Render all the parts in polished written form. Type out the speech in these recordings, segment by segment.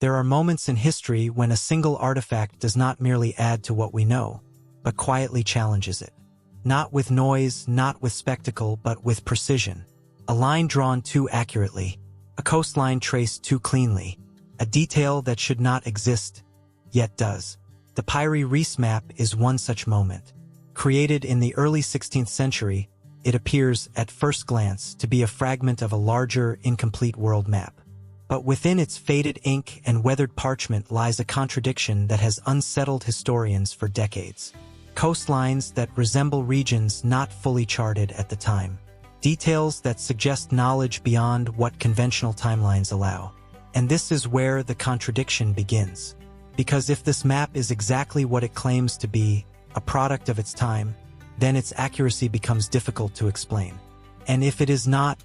There are moments in history when a single artifact does not merely add to what we know, but quietly challenges it. Not with noise, not with spectacle, but with precision. A line drawn too accurately, a coastline traced too cleanly, a detail that should not exist, yet does. The Piri Reis Map is one such moment. Created in the early 16th century, it appears, at first glance, to be a fragment of a larger, incomplete world map. But within its faded ink and weathered parchment lies a contradiction that has unsettled historians for decades. Coastlines that resemble regions not fully charted at the time. Details that suggest knowledge beyond what conventional timelines allow. And this is where the contradiction begins. Because if this map is exactly what it claims to be, a product of its time, then its accuracy becomes difficult to explain. And if it is not,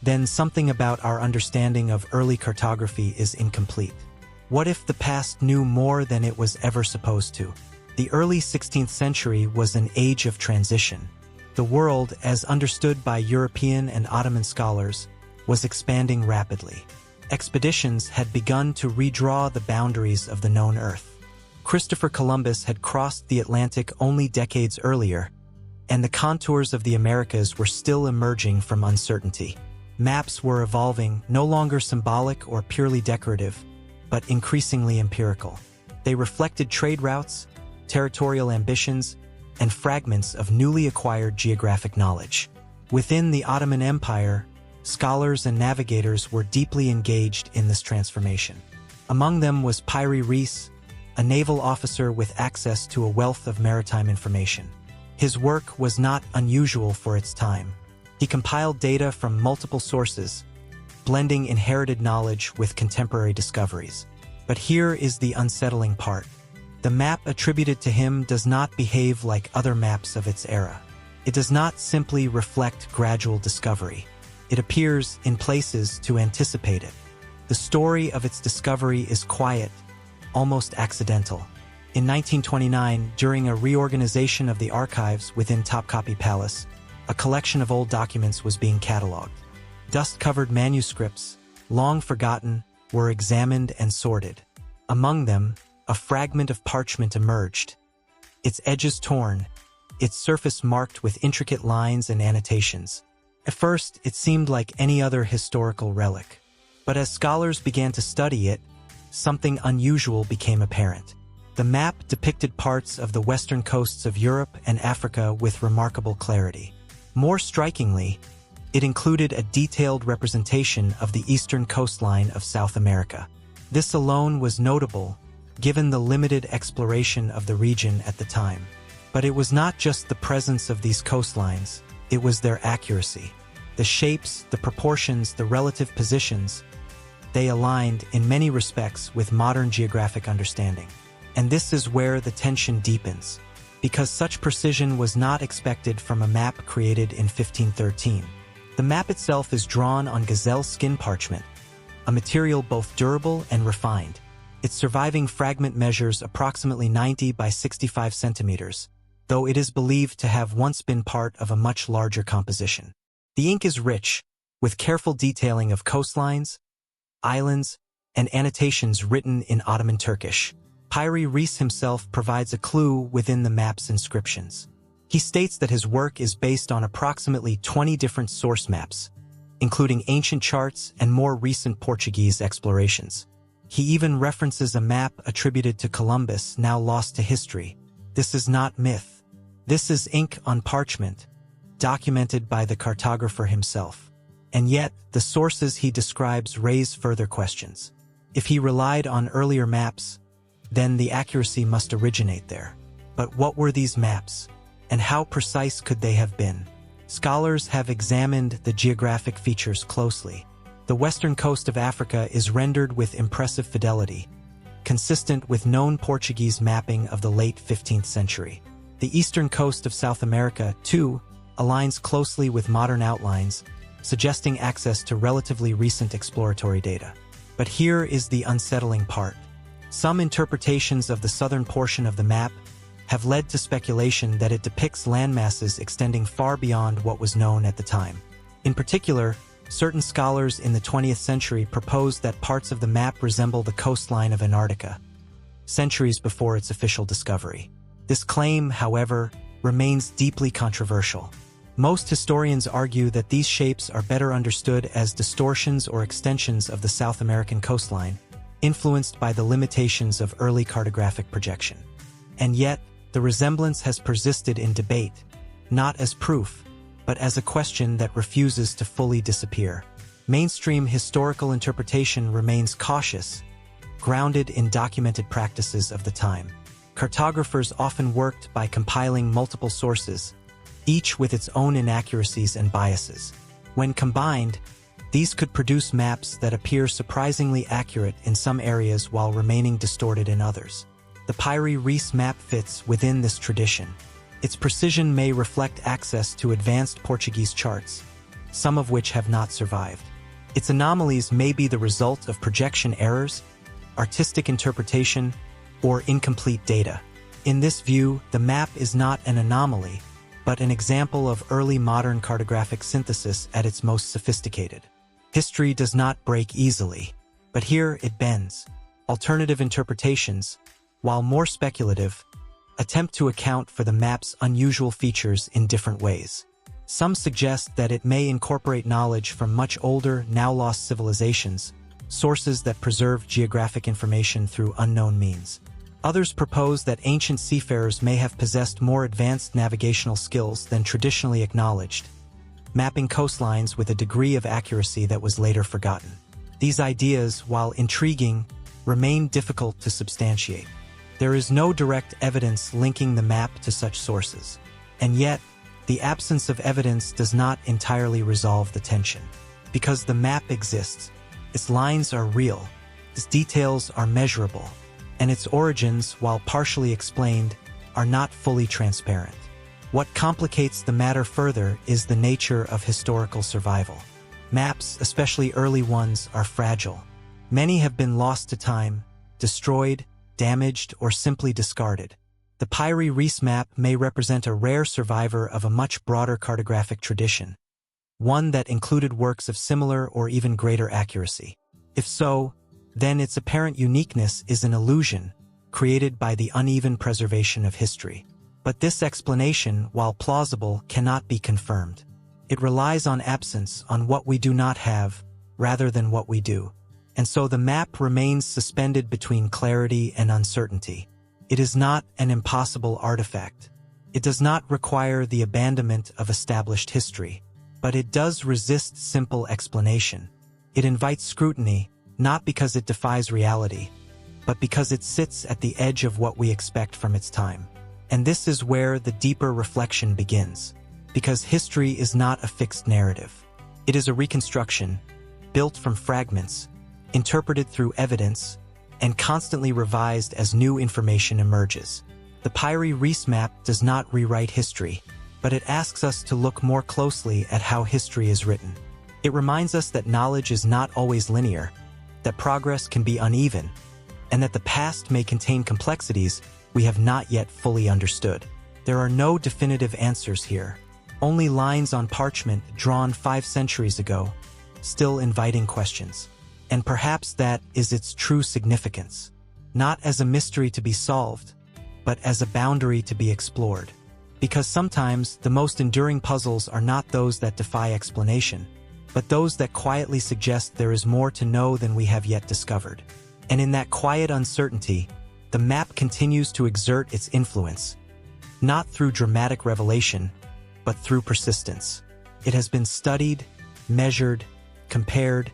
then something about our understanding of early cartography is incomplete. What if the past knew more than it was ever supposed to? The early 16th century was an age of transition. The world, as understood by European and Ottoman scholars, was expanding rapidly. Expeditions had begun to redraw the boundaries of the known Earth. Christopher Columbus had crossed the Atlantic only decades earlier, and the contours of the Americas were still emerging from uncertainty. Maps were evolving, no longer symbolic or purely decorative, but increasingly empirical. They reflected trade routes, territorial ambitions, and fragments of newly acquired geographic knowledge. Within the Ottoman Empire, scholars and navigators were deeply engaged in this transformation. Among them was Piri Reis, a naval officer with access to a wealth of maritime information. His work was not unusual for its time. He compiled data from multiple sources, blending inherited knowledge with contemporary discoveries. But here is the unsettling part. The map attributed to him does not behave like other maps of its era. It does not simply reflect gradual discovery. It appears in places to anticipate it. The story of its discovery is quiet, almost accidental. In 1929, during a reorganization of the archives within Topkapi Palace, a collection of old documents was being cataloged. Dust-covered manuscripts, long forgotten, were examined and sorted. Among them, a fragment of parchment emerged, its edges torn, its surface marked with intricate lines and annotations. At first, it seemed like any other historical relic. But as scholars began to study it, something unusual became apparent. The map depicted parts of the western coasts of Europe and Africa with remarkable clarity. More strikingly, it included a detailed representation of the eastern coastline of South America. This alone was notable, given the limited exploration of the region at the time. But it was not just the presence of these coastlines, it was their accuracy. The shapes, the proportions, the relative positions, they aligned in many respects with modern geographic understanding. And this is where the tension deepens, because such precision was not expected from a map created in 1513. The map itself is drawn on gazelle skin parchment, a material both durable and refined. Its surviving fragment measures approximately 90 by 65 centimeters, though it is believed to have once been part of a much larger composition. The ink is rich, with careful detailing of coastlines, islands, and annotations written in Ottoman Turkish. Piri Reis himself provides a clue within the map's inscriptions. He states that his work is based on approximately 20 different source maps, including ancient charts and more recent Portuguese explorations. He even references a map attributed to Columbus, now lost to history. This is not myth. This is ink on parchment, documented by the cartographer himself. And yet, the sources he describes raise further questions. If he relied on earlier maps, then the accuracy must originate there. But what were these maps? And how precise could they have been? Scholars have examined the geographic features closely. The western coast of Africa is rendered with impressive fidelity, consistent with known Portuguese mapping of the late 15th century. The eastern coast of South America, too, aligns closely with modern outlines, suggesting access to relatively recent exploratory data. But here is the unsettling part. Some interpretations of the southern portion of the map have led to speculation that it depicts landmasses extending far beyond what was known at the time. In particular, Certain scholars in the 20th century proposed that parts of the map resemble the coastline of Antarctica, centuries before its official discovery. This claim, however, remains deeply controversial. Most historians argue that these shapes are better understood as distortions or extensions of the South American coastline, influenced by the limitations of early cartographic projection. And yet, the resemblance has persisted in debate, not as proof, but as a question that refuses to fully disappear. Mainstream historical interpretation remains cautious, grounded in documented practices of the time. Cartographers often worked by compiling multiple sources, each with its own inaccuracies and biases. When combined, these could produce maps that appear surprisingly accurate in some areas while remaining distorted in others. The Piri Reis Map fits within this tradition. Its precision may reflect access to advanced Portuguese charts, some of which have not survived. Its anomalies may be the result of projection errors, artistic interpretation, or incomplete data. In this view, the map is not an anomaly, but an example of early modern cartographic synthesis at its most sophisticated. History does not break easily, but here it bends. Alternative interpretations, while more speculative, attempt to account for the map's unusual features in different ways. Some suggest that it may incorporate knowledge from much older, now-lost civilizations, sources that preserved geographic information through unknown means. Others propose that ancient seafarers may have possessed more advanced navigational skills than traditionally acknowledged, mapping coastlines with a degree of accuracy that was later forgotten. These ideas, while intriguing, remain difficult to substantiate. There is no direct evidence linking the map to such sources, and yet, the absence of evidence does not entirely resolve the tension. Because the map exists, its lines are real, its details are measurable, and its origins, while partially explained, are not fully transparent. What complicates the matter further is the nature of historical survival. Maps, especially early ones, are fragile. Many have been lost to time, destroyed, damaged, or simply discarded. The Piri Reis Map may represent a rare survivor of a much broader cartographic tradition, one that included works of similar or even greater accuracy. If so, then its apparent uniqueness is an illusion created by the uneven preservation of history. But this explanation, while plausible, cannot be confirmed. It relies on absence, on what we do not have, rather than what we do. And so the map remains suspended between clarity and uncertainty. It is not an impossible artifact. It does not require the abandonment of established history, but it does resist simple explanation. It invites scrutiny, not because it defies reality, but because it sits at the edge of what we expect from its time. And this is where the deeper reflection begins, because history is not a fixed narrative. It is a reconstruction, built from fragments, interpreted through evidence, and constantly revised as new information emerges. The Piri Reis Map does not rewrite history, but it asks us to look more closely at how history is written. It reminds us that knowledge is not always linear, that progress can be uneven, and that the past may contain complexities we have not yet fully understood. There are no definitive answers here, only lines on parchment drawn 5 centuries ago, still inviting questions. And perhaps that is its true significance, not as a mystery to be solved, but as a boundary to be explored. Because sometimes the most enduring puzzles are not those that defy explanation, but those that quietly suggest there is more to know than we have yet discovered. And in that quiet uncertainty, the map continues to exert its influence, not through dramatic revelation, but through persistence. It has been studied, measured, compared,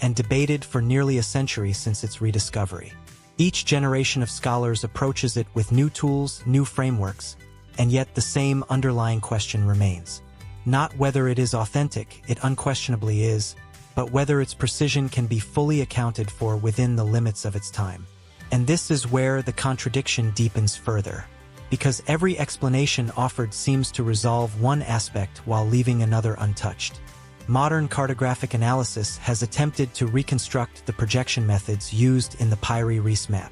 and debated for nearly a century since its rediscovery. Each generation of scholars approaches it with new tools, new frameworks, and yet the same underlying question remains. Not whether it is authentic, it unquestionably is, but whether its precision can be fully accounted for within the limits of its time. And this is where the contradiction deepens further, because every explanation offered seems to resolve one aspect while leaving another untouched. Modern cartographic analysis has attempted to reconstruct the projection methods used in the Piri Reis Map.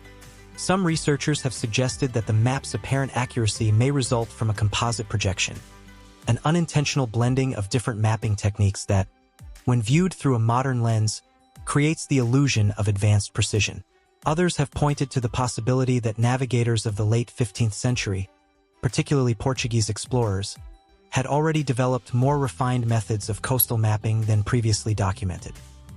Some researchers have suggested that the map's apparent accuracy may result from a composite projection, an unintentional blending of different mapping techniques that, when viewed through a modern lens, creates the illusion of advanced precision. Others have pointed to the possibility that navigators of the late 15th century, particularly Portuguese explorers, had already developed more refined methods of coastal mapping than previously documented.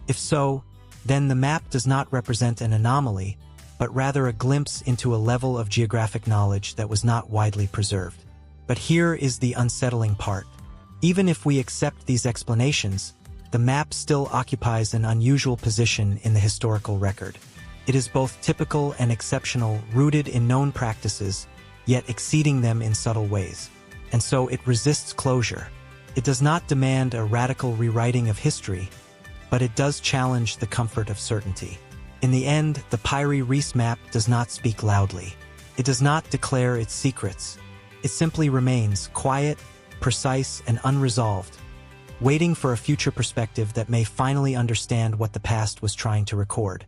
If so, then the map does not represent an anomaly, but rather a glimpse into a level of geographic knowledge that was not widely preserved. But here is the unsettling part. Even if we accept these explanations, the map still occupies an unusual position in the historical record. It is both typical and exceptional, rooted in known practices, yet exceeding them in subtle ways. And so it resists closure. It does not demand a radical rewriting of history, but it does challenge the comfort of certainty. In the end, the Piri Reis Map does not speak loudly. It does not declare its secrets. It simply remains quiet, precise, and unresolved, waiting for a future perspective that may finally understand what the past was trying to record.